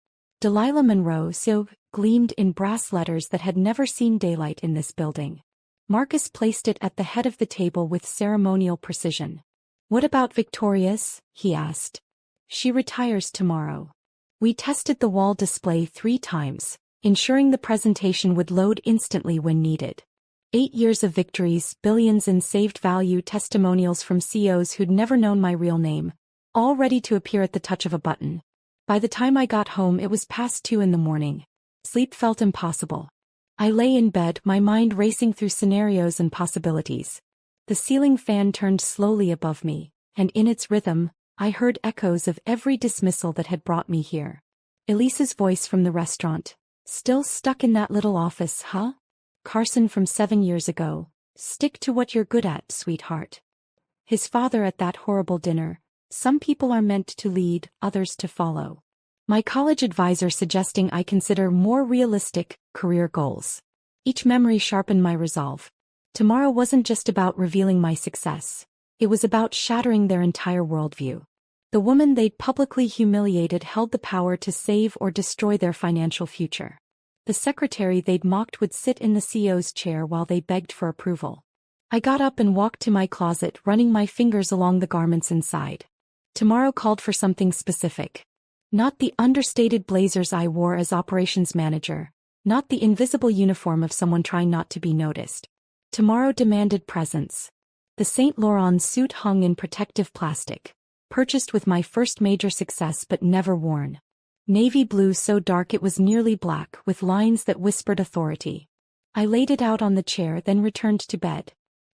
Delilah Monroe so gleamed in brass letters that had never seen daylight in this building. Marcus placed it at the head of the table with ceremonial precision. What about Victoria's? He asked. She retires tomorrow. We tested the wall display 3 times, ensuring the presentation would load instantly when needed. 8 years of victories, billions in saved value, testimonials from CEOs who'd never known my real name, all ready to appear at the touch of a button. By the time I got home it was past 2 in the morning. Sleep felt impossible. I lay in bed, my mind racing through scenarios and possibilities. The ceiling fan turned slowly above me, and in its rhythm, I heard echoes of every dismissal that had brought me here. Elise's voice from the restaurant. Still stuck in that little office, huh? Carson from 7 years ago. Stick to what you're good at, sweetheart. His father at that horrible dinner. Some people are meant to lead, others to follow. My college advisor suggesting I consider more realistic career goals. Each memory sharpened my resolve. Tomorrow wasn't just about revealing my success. It was about shattering their entire worldview. The woman they'd publicly humiliated held the power to save or destroy their financial future. The secretary they'd mocked would sit in the CEO's chair while they begged for approval. I got up and walked to my closet, running my fingers along the garments inside. Tomorrow called for something specific. Not the understated blazers I wore as operations manager. Not the invisible uniform of someone trying not to be noticed. Tomorrow demanded presence. The Saint Laurent suit hung in protective plastic, purchased with my first major success but never worn. Navy blue so dark it was nearly black, with lines that whispered authority. I laid it out on the chair, then returned to bed.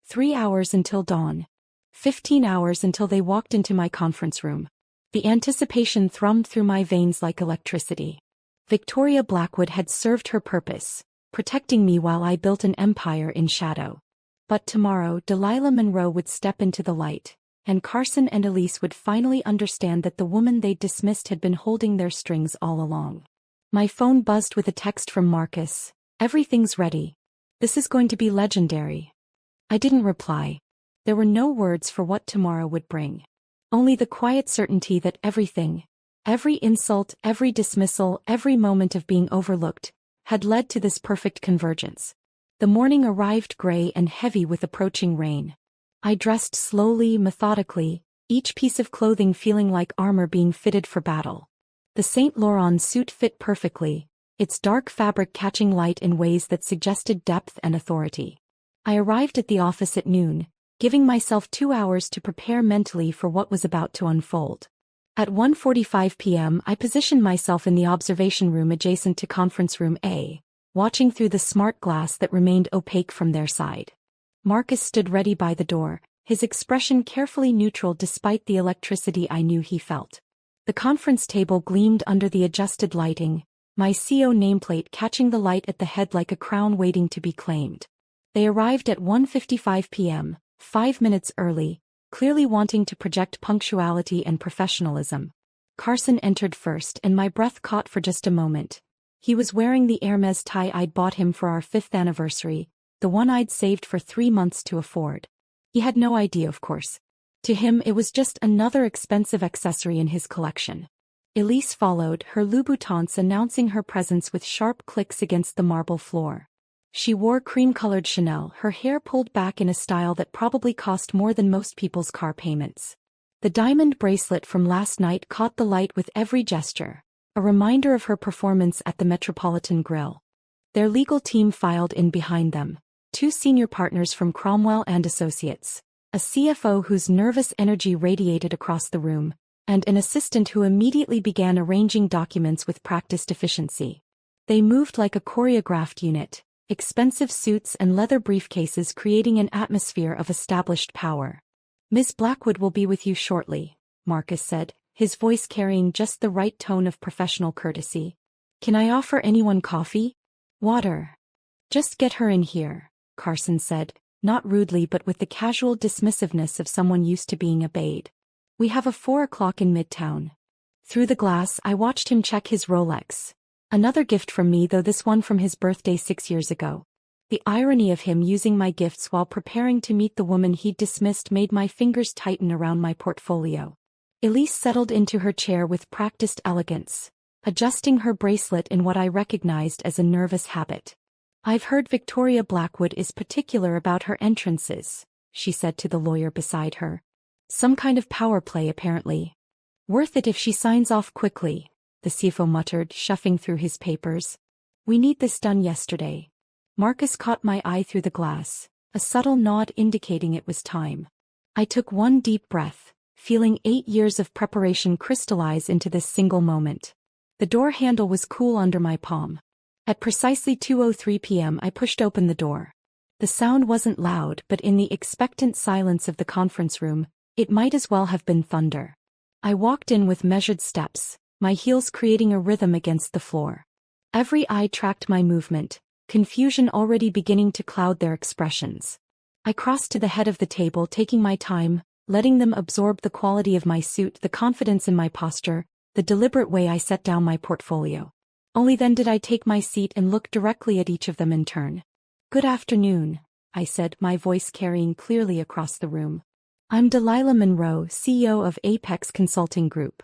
3 hours until dawn. 15 hours until they walked into my conference room. The anticipation thrummed through my veins like electricity. Victoria Blackwood had served her purpose, protecting me while I built an empire in shadow. But tomorrow Delilah Monroe would step into the light, and Carson and Elise would finally understand that the woman they'd dismissed had been holding their strings all along. My phone buzzed with a text from Marcus. Everything's ready. This is going to be legendary. I didn't reply. There were no words for what tomorrow would bring. Only the quiet certainty that everything, every insult, every dismissal, every moment of being overlooked, had led to this perfect convergence. The morning arrived gray and heavy with approaching rain. I dressed slowly, methodically, each piece of clothing feeling like armor being fitted for battle. The Saint Laurent suit fit perfectly, its dark fabric catching light in ways that suggested depth and authority. I arrived at the office at noon, giving myself 2 hours to prepare mentally for what was about to unfold. At 1:45 p.m. I positioned myself in the observation room adjacent to conference room A, watching through the smart glass that remained opaque from their side. Marcus stood ready by the door, his expression carefully neutral despite the electricity I knew he felt. The conference table gleamed under the adjusted lighting, my CO nameplate catching the light at the head like a crown waiting to be claimed. They arrived at 1:55 p.m., 5 minutes early, clearly wanting to project punctuality and professionalism. Carson entered first and my breath caught for just a moment. He was wearing the Hermes tie I'd bought him for our 5th anniversary, the one I'd saved for 3 months to afford. He had no idea, of course. To him it was just another expensive accessory in his collection. Elise followed, her Louboutins announcing her presence with sharp clicks against the marble floor. She wore cream-colored Chanel, her hair pulled back in a style that probably cost more than most people's car payments. The diamond bracelet from last night caught the light with every gesture, a reminder of her performance at the Metropolitan Grill. Their legal team filed in behind them, 2 senior partners from Cromwell and Associates, a CFO whose nervous energy radiated across the room, and an assistant who immediately began arranging documents with practiced efficiency. They moved like a choreographed unit, expensive suits and leather briefcases creating an atmosphere of established power. "Miss Blackwood will be with you shortly," Marcus said, his voice carrying just the right tone of professional courtesy. "Can I offer anyone coffee? Water?" "Just get her in here," Carson said, not rudely but with the casual dismissiveness of someone used to being obeyed. "We have a 4 o'clock in Midtown." Through the glass I watched him check his Rolex. Another gift from me, though this one from his birthday 6 years ago. The irony of him using my gifts while preparing to meet the woman he'd dismissed made my fingers tighten around my portfolio. Elise settled into her chair with practiced elegance, adjusting her bracelet in what I recognized as a nervous habit. "I've heard Victoria Blackwood is particular about her entrances," she said to the lawyer beside her. "Some kind of power play apparently. Worth it if she signs off quickly," the CFO muttered, shuffling through his papers. "We need this done yesterday." Marcus caught my eye through the glass, a subtle nod indicating it was time. I took one deep breath, feeling 8 years of preparation crystallize into this single moment. The door handle was cool under my palm. At precisely 2:03 p.m. I pushed open the door. The sound wasn't loud, but in the expectant silence of the conference room, it might as well have been thunder. I walked in with measured steps, my heels creating a rhythm against the floor. Every eye tracked my movement, confusion already beginning to cloud their expressions. I crossed to the head of the table, taking my time, letting them absorb the quality of my suit, the confidence in my posture, the deliberate way I set down my portfolio. Only then did I take my seat and look directly at each of them in turn. "Good afternoon," I said, my voice carrying clearly across the room. "I'm Delilah Monroe, CEO of Apex Consulting Group."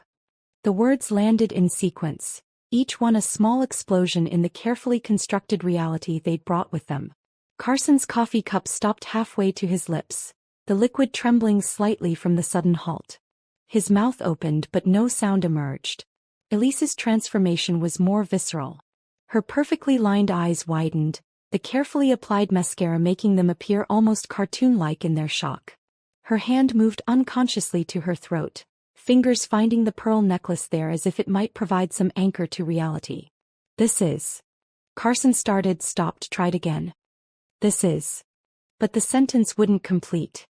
The words landed in sequence, each one a small explosion in the carefully constructed reality they'd brought with them. Carson's coffee cup stopped halfway to his lips, the liquid trembling slightly from the sudden halt. His mouth opened but no sound emerged. Elise's transformation was more visceral. Her perfectly lined eyes widened, the carefully applied mascara making them appear almost cartoon-like in their shock. Her hand moved unconsciously to her throat, fingers finding the pearl necklace there as if it might provide some anchor to reality. "This is..." Carson started, stopped, tried again. "This is..." But the sentence wouldn't complete.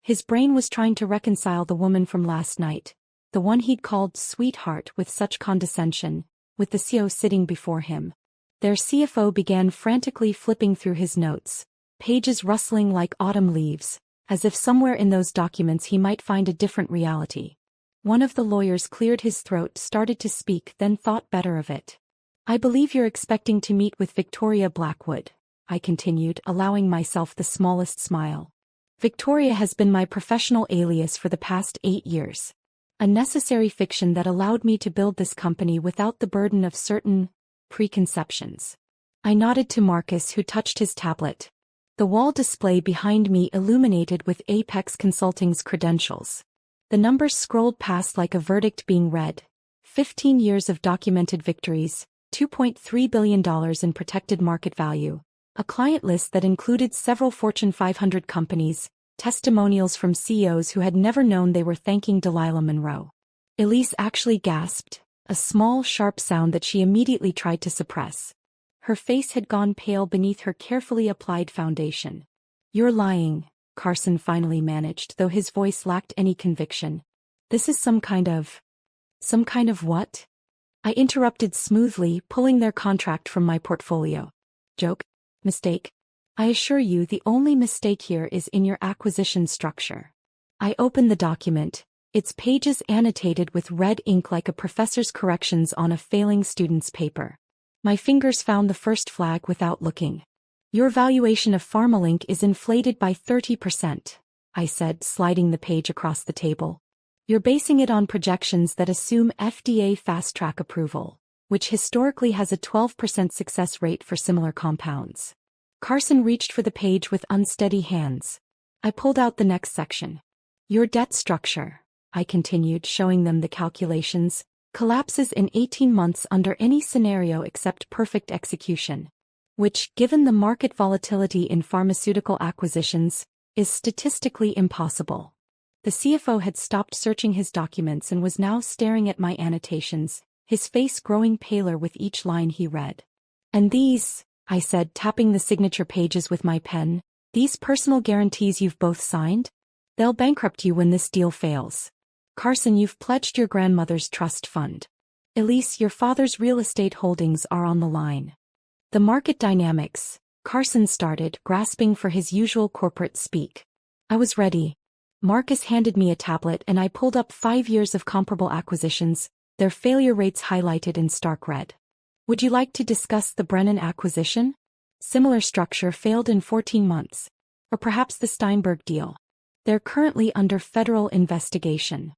His brain was trying to reconcile the woman from last night, the one he'd called sweetheart with such condescension, with the CEO sitting before him. Their CFO began frantically flipping through his notes, pages rustling like autumn leaves, as if somewhere in those documents he might find a different reality. One of the lawyers cleared his throat, started to speak, then thought better of it. "I believe you're expecting to meet with Victoria Blackwood," I continued, allowing myself the smallest smile. Victoria has been my professional alias for the past 8 years. A necessary fiction that allowed me to build this company without the burden of certain preconceptions. I nodded to Marcus, who touched his tablet. The wall display behind me illuminated with Apex Consulting's credentials. The numbers scrolled past like a verdict being read. 15 years of documented victories, $2.3 billion in protected market value, a client list that included several Fortune 500 companies, testimonials from CEOs who had never known they were thanking Delilah Monroe. Elise actually gasped, a small, sharp sound that she immediately tried to suppress. Her face had gone pale beneath her carefully applied foundation. "You're lying," Carson finally managed, though his voice lacked any conviction. "This is some kind of what?" I interrupted smoothly, pulling their contract from my portfolio. "Joke? Mistake? I assure you the only mistake here is in your acquisition structure." I opened the document, its pages annotated with red ink like a professor's corrections on a failing student's paper. My fingers found the first flag without looking. "Your valuation of PharmaLink is inflated by 30%, I said, sliding the page across the table. "You're basing it on projections that assume FDA fast-track approval, which historically has a 12% success rate for similar compounds." Carson reached for the page with unsteady hands. I pulled out the next section. "Your debt structure," I continued, showing them the calculations, "collapses in 18 months under any scenario except perfect execution. Which, given the market volatility in pharmaceutical acquisitions, is statistically impossible." The CFO had stopped searching his documents and was now staring at my annotations, his face growing paler with each line he read. "And these," I said, tapping the signature pages with my pen, "these personal guarantees you've both signed? They'll bankrupt you when this deal fails. Carson, you've pledged your grandmother's trust fund. Elise, your father's real estate holdings are on the line." "The market dynamics," Carson started, grasping for his usual corporate speak. I was ready. Marcus handed me a tablet and I pulled up 5 years of comparable acquisitions, their failure rates highlighted in stark red. "Would you like to discuss the Brennan acquisition? Similar structure, failed in 14 months. Or perhaps the Steinberg deal. They're currently under federal investigation."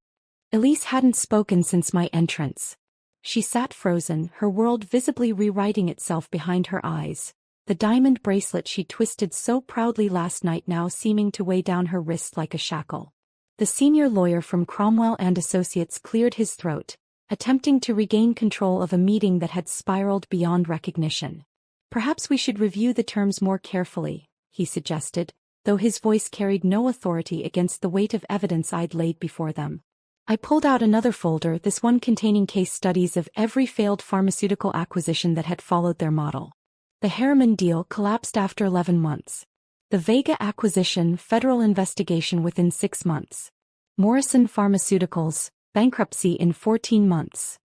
Elise hadn't spoken since my entrance. She sat frozen, her world visibly rewriting itself behind her eyes, the diamond bracelet she twisted so proudly last night now seeming to weigh down her wrist like a shackle. The senior lawyer from Cromwell and Associates cleared his throat, attempting to regain control of a meeting that had spiraled beyond recognition. "Perhaps we should review the terms more carefully," he suggested, though his voice carried no authority against the weight of evidence I'd laid before them. I pulled out another folder, this one containing case studies of every failed pharmaceutical acquisition that had followed their model. The Harriman deal collapsed after 11 months. The Vega acquisition, federal investigation within 6 months. Morrison Pharmaceuticals, bankruptcy in 14 months.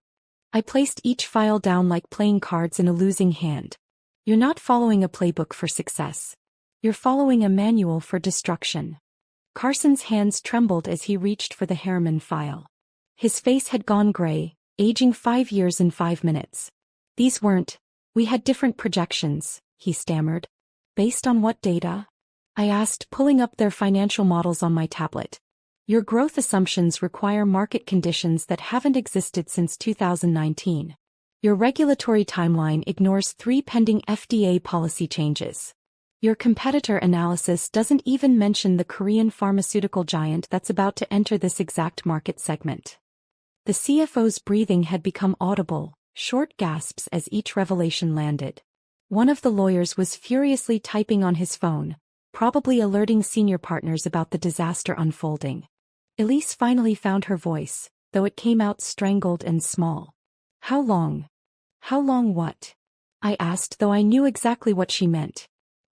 I placed each file down like playing cards in a losing hand. "You're not following a playbook for success. You're following a manual for destruction." Carson's hands trembled as he reached for the Harriman file. His face had gone gray, aging 5 years in 5 minutes. "These weren't. We had different projections," he stammered. "Based on what data?" I asked, pulling up their financial models on my tablet. "Your growth assumptions require market conditions that haven't existed since 2019. Your regulatory timeline ignores 3 pending FDA policy changes. Your competitor analysis doesn't even mention the Korean pharmaceutical giant that's about to enter this exact market segment." The CFO's breathing had become audible, short gasps as each revelation landed. One of the lawyers was furiously typing on his phone, probably alerting senior partners about the disaster unfolding. Elise finally found her voice, though it came out strangled and small. "How long?" "How long what?" I asked, though I knew exactly what she meant.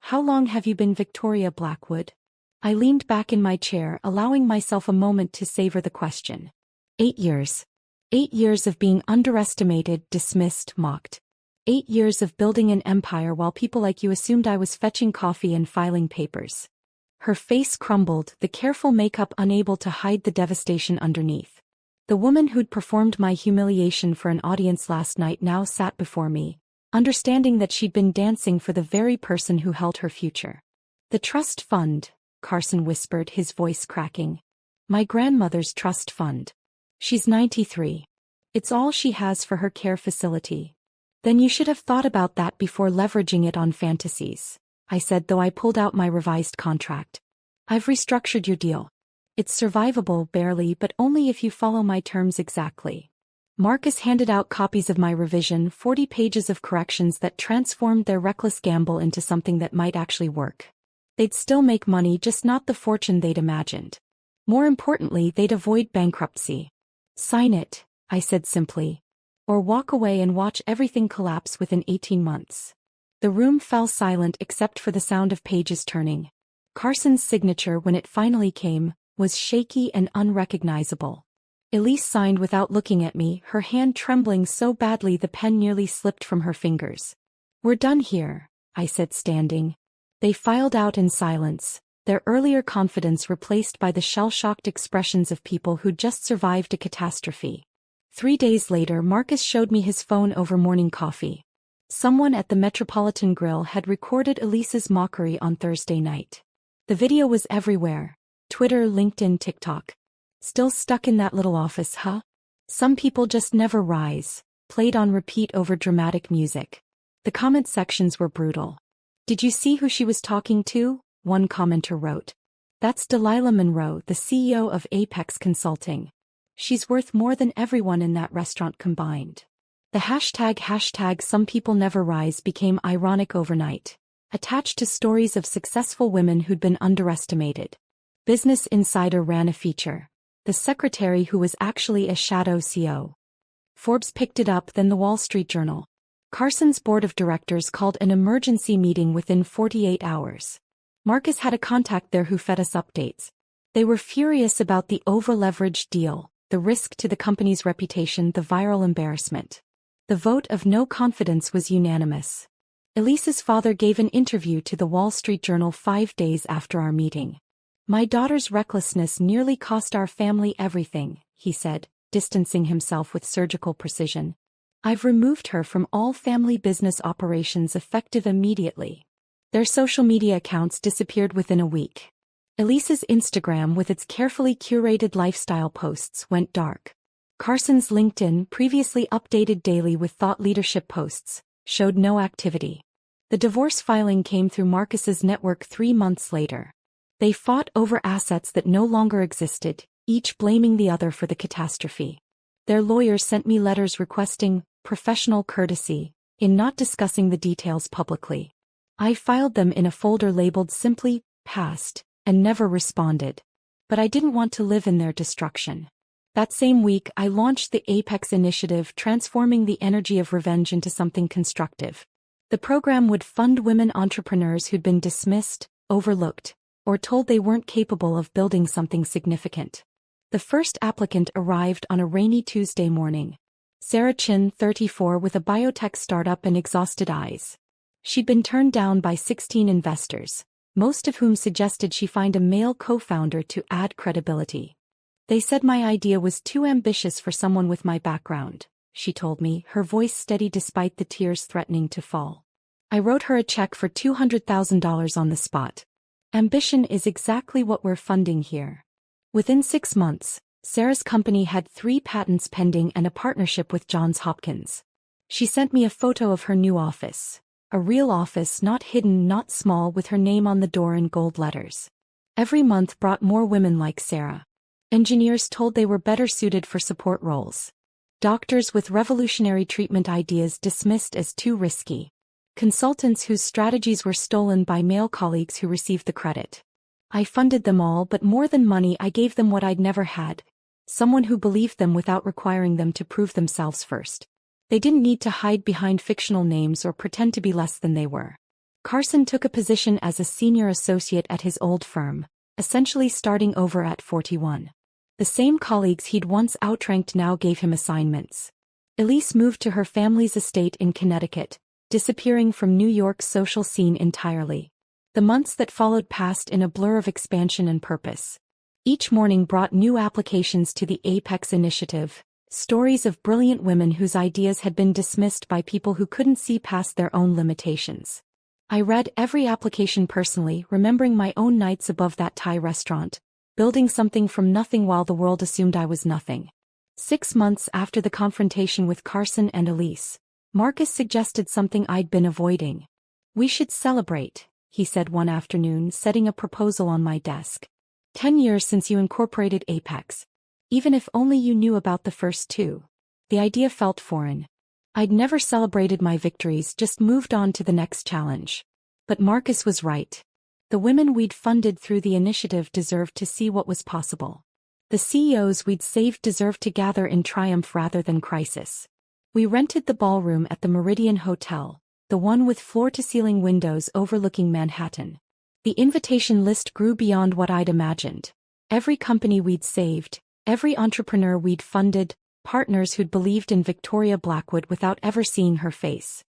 "How long have you been Victoria Blackwood?" I leaned back in my chair, allowing myself a moment to savor the question. 8 years. 8 years of being underestimated, dismissed, mocked. 8 years of building an empire while people like you assumed I was fetching coffee and filing papers. Her face crumbled, the careful makeup unable to hide the devastation underneath. The woman who'd performed my humiliation for an audience last night now sat before me, understanding that she'd been dancing for the very person who held her future. "The trust fund," Carson whispered, his voice cracking. My grandmother's trust fund. She's 93. It's all she has for her care facility. Then you should have thought about that before leveraging it on fantasies, I said, though I pulled out my revised contract. I've restructured your deal. It's survivable, barely, but only if you follow my terms exactly. Marcus handed out copies of my revision, 40 pages of corrections that transformed their reckless gamble into something that might actually work. They'd still make money, just not the fortune they'd imagined. More importantly, they'd avoid bankruptcy. Sign it, I said simply. Or walk away and watch everything collapse within 18 months. The room fell silent except for the sound of pages turning. Carson's signature, when it finally came, was shaky and unrecognizable. Elise signed without looking at me, her hand trembling so badly the pen nearly slipped from her fingers. We're done here, I said, standing. They filed out in silence, their earlier confidence replaced by the shell-shocked expressions of people who'd just survived a catastrophe. 3 days later, Marcus showed me his phone over morning coffee. Someone at the Metropolitan Grill had recorded Elise's mockery on Thursday night. The video was everywhere. Twitter, LinkedIn, TikTok. Still stuck in that little office, huh? Some people just never rise. Played on repeat over dramatic music. The comment sections were brutal. Did you see who she was talking to? One commenter wrote. That's Delilah Monroe, the CEO of Apex Consulting. She's worth more than everyone in that restaurant combined. The hashtag some people never rise became ironic overnight, attached to stories of successful women who'd been underestimated. Business Insider ran a feature. The secretary who was actually a shadow CEO. Forbes picked it up, then the Wall Street Journal. Carson's board of directors called an emergency meeting within 48 hours. Marcus had a contact there who fed us updates. They were furious about the over-leveraged deal, the risk to the company's reputation, the viral embarrassment. The vote of no confidence was unanimous. Elise's father gave an interview to the Wall Street Journal 5 days after our meeting. My daughter's recklessness nearly cost our family everything, he said, distancing himself with surgical precision. I've removed her from all family business operations effective immediately. Their social media accounts disappeared within a week. Elise's Instagram, with its carefully curated lifestyle posts, went dark. Carson's LinkedIn, previously updated daily with thought leadership posts, showed no activity. The divorce filing came through Marcus's network 3 months later. They fought over assets that no longer existed, each blaming the other for the catastrophe. Their lawyers sent me letters requesting professional courtesy in not discussing the details publicly. I filed them in a folder labeled simply past and never responded. But I didn't want to live in their destruction. That same week, I launched the Apex initiative, transforming the energy of revenge into something constructive. The program would fund women entrepreneurs who'd been dismissed, overlooked, or told they weren't capable of building something significant. The first applicant arrived on a rainy Tuesday morning. Sarah Chin, 34, with a biotech startup and exhausted eyes. She'd been turned down by 16 investors, most of whom suggested she find a male co-founder to add credibility. They said my idea was too ambitious for someone with my background, she told me, her voice steady despite the tears threatening to fall. I wrote her a check for $200,000 on the spot. Ambition is exactly what we're funding here. Within 6 months, Sarah's company had 3 patents pending and a partnership with Johns Hopkins. She sent me a photo of her new office. A real office, not hidden, not small, with her name on the door in gold letters. Every month brought more women like Sarah. Engineers told they were better suited for support roles. Doctors with revolutionary treatment ideas dismissed as too risky. Consultants whose strategies were stolen by male colleagues who received the credit. I funded them all, but more than money, I gave them what I'd never had. Someone who believed them without requiring them to prove themselves first. They didn't need to hide behind fictional names or pretend to be less than they were. Carson took a position as a senior associate at his old firm, essentially starting over at 41. The same colleagues he'd once outranked now gave him assignments. Elise moved to her family's estate in Connecticut, disappearing from New York's social scene entirely. The months that followed passed in a blur of expansion and purpose. Each morning brought new applications to the Apex initiative, stories of brilliant women whose ideas had been dismissed by people who couldn't see past their own limitations. I read every application personally, remembering my own nights above that Thai restaurant, building something from nothing while the world assumed I was nothing. 6 months after the confrontation with Carson and Elise, Marcus suggested something I'd been avoiding. "We should celebrate," he said one afternoon, setting a proposal on my desk. 10 years since you incorporated Apex. Even if only you knew about the first two. The idea felt foreign. I'd never celebrated my victories, just moved on to the next challenge. But Marcus was right. The women we'd funded through the initiative deserved to see what was possible. The CEOs we'd saved deserved to gather in triumph rather than crisis. We rented the ballroom at the Meridian Hotel, the one with floor-to-ceiling windows overlooking Manhattan. The invitation list grew beyond what I'd imagined. Every company we'd saved, every entrepreneur we'd funded, partners who'd believed in Victoria Blackwood without ever seeing her face.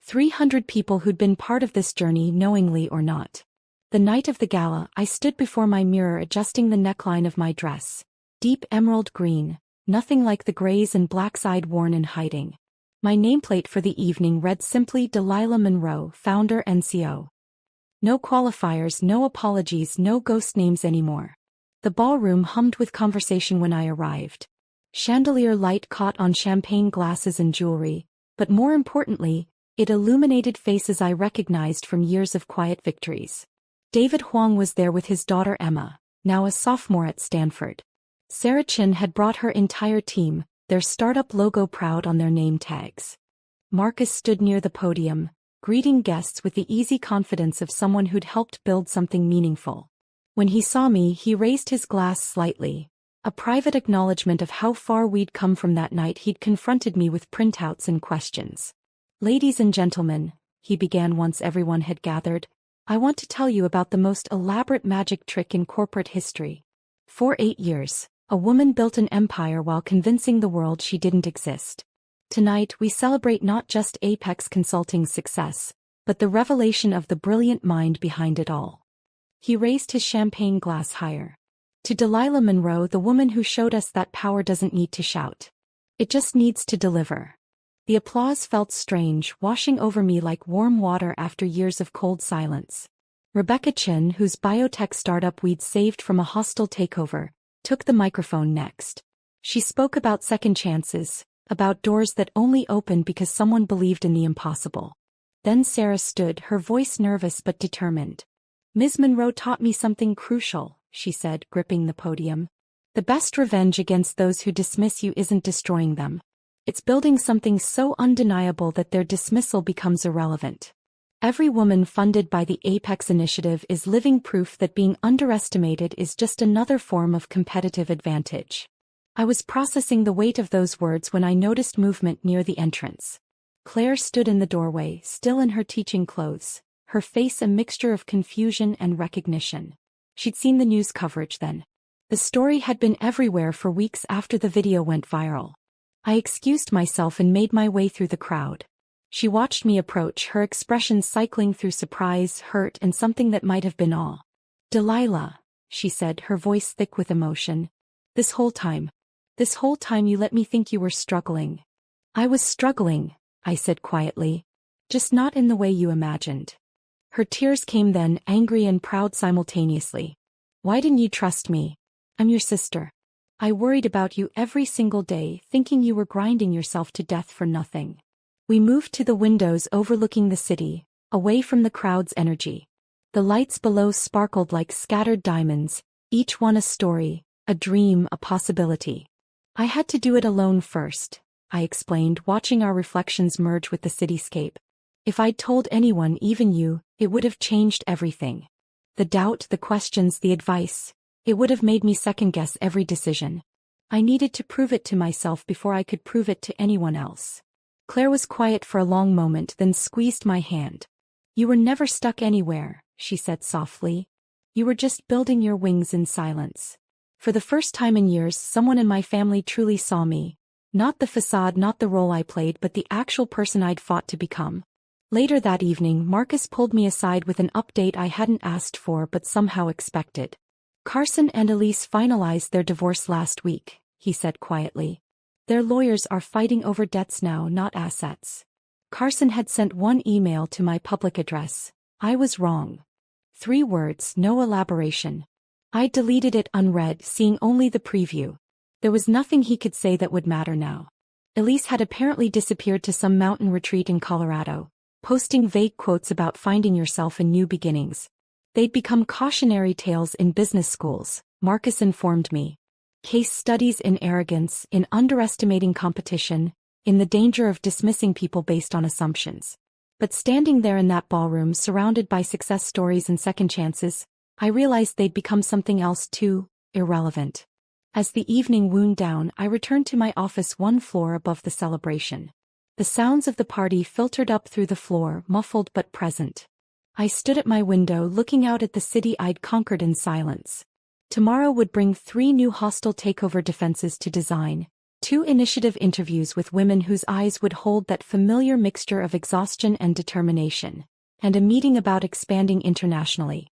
300 people who'd been part of this journey knowingly or not. The night of the gala, I stood before my mirror adjusting the neckline of my dress. Deep emerald green, nothing like the grays and blacks I'd worn in hiding. My nameplate for the evening read simply Delilah Monroe, founder and CEO. No qualifiers, no apologies, no ghost names anymore. The ballroom hummed with conversation when I arrived. Chandelier light caught on champagne glasses and jewelry, but more importantly, it illuminated faces I recognized from years of quiet victories. David Huang was there with his daughter Emma, now a sophomore at Stanford. Sarah Chin had brought her entire team, their startup logo proud on their name tags. Marcus stood near the podium, greeting guests with the easy confidence of someone who'd helped build something meaningful. When he saw me, he raised his glass slightly, a private acknowledgement of how far we'd come from that night. He'd confronted me with printouts and questions. "Ladies and gentlemen," he began once everyone had gathered, "I want to tell you about the most elaborate magic trick in corporate history. For 8 years, a woman built an empire while convincing the world she didn't exist. Tonight we celebrate not just Apex Consulting's success, but the revelation of the brilliant mind behind it all." He raised his champagne glass higher. "To Delilah Monroe, the woman who showed us that power doesn't need to shout. It just needs to deliver." The applause felt strange, washing over me like warm water after years of cold silence. Rebecca Chin, whose biotech startup we'd saved from a hostile takeover, took the microphone next. She spoke about second chances, about doors that only opened because someone believed in the impossible. Then Sarah stood, her voice nervous but determined. "Ms. Monroe taught me something crucial," she said, gripping the podium. "The best revenge against those who dismiss you isn't destroying them. It's building something so undeniable that their dismissal becomes irrelevant. Every woman funded by the Apex Initiative is living proof that being underestimated is just another form of competitive advantage." I was processing the weight of those words when I noticed movement near the entrance. Claire stood in the doorway, still in her teaching clothes, her face a mixture of confusion and recognition. She'd seen the news coverage then. The story had been everywhere for weeks after the video went viral. I excused myself and made my way through the crowd. She watched me approach, her expression cycling through surprise, hurt, and something that might have been awe. "Delilah," she said, her voice thick with emotion. This whole time you let me think you were struggling." "I was struggling," I said quietly. "Just not in the way you imagined." Her tears came then, angry and proud simultaneously. "Why didn't you trust me? I'm your sister. I worried about you every single day, thinking you were grinding yourself to death for nothing." We moved to the windows overlooking the city, away from the crowd's energy. The lights below sparkled like scattered diamonds, each one a story, a dream, a possibility. "I had to do it alone first," I explained, watching our reflections merge with the cityscape. "If I'd told anyone, even you, it would have changed everything. The doubt, the questions, the advice, it would have made me second-guess every decision. I needed to prove it to myself before I could prove it to anyone else." Claire was quiet for a long moment, then squeezed my hand. "You were never stuck anywhere," she said softly. "You were just building your wings in silence. For the first time in years, someone in my family truly saw me. Not the facade, not the role I played, but the actual person I'd fought to become." Later that evening, Marcus pulled me aside with an update I hadn't asked for but somehow expected. "Carson and Elise finalized their divorce last week," he said quietly. "Their lawyers are fighting over debts now, not assets. Carson had sent one email to my public address, I was wrong. 3 words, no elaboration. I deleted it unread, seeing only the preview. There was nothing he could say that would matter now. Elise had apparently disappeared to some mountain retreat in Colorado, posting vague quotes about finding yourself and new beginnings. They'd become cautionary tales in business schools, Marcus informed me. Case studies in arrogance, in underestimating competition, in the danger of dismissing people based on assumptions. But standing there in that ballroom surrounded by success stories and second chances, I realized they'd become something else too, irrelevant. As the evening wound down, I returned to my office 1 floor above the celebration. The sounds of the party filtered up through the floor, muffled but present. I stood at my window looking out at the city I'd conquered in silence. Tomorrow would bring 3 new hostile takeover defenses to design, 2 initiative interviews with women whose eyes would hold that familiar mixture of exhaustion and determination, and a meeting about expanding internationally.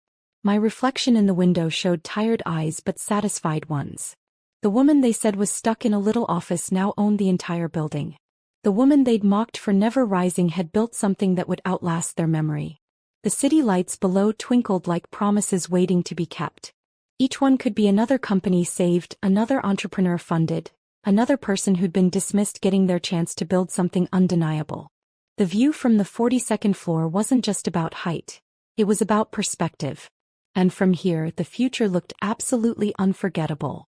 My reflection in the window showed tired eyes but satisfied ones. The woman they said was stuck in a little office now owned the entire building. The woman they'd mocked for never rising had built something that would outlast their memory. The city lights below twinkled like promises waiting to be kept. Each one could be another company saved, another entrepreneur funded, another person who'd been dismissed getting their chance to build something undeniable. The view from the 42nd floor wasn't just about height. It was about perspective. And from here, the future looked absolutely unforgettable.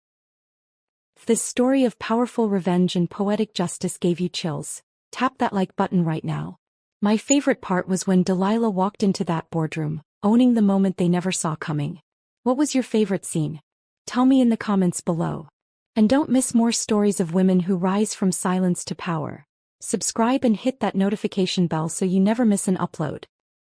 If this story of powerful revenge and poetic justice gave you chills, tap that like button right now. My favorite part was when Delilah walked into that boardroom, owning the moment they never saw coming. What was your favorite scene? Tell me in the comments below. And don't miss more stories of women who rise from silence to power. Subscribe and hit that notification bell so you never miss an upload.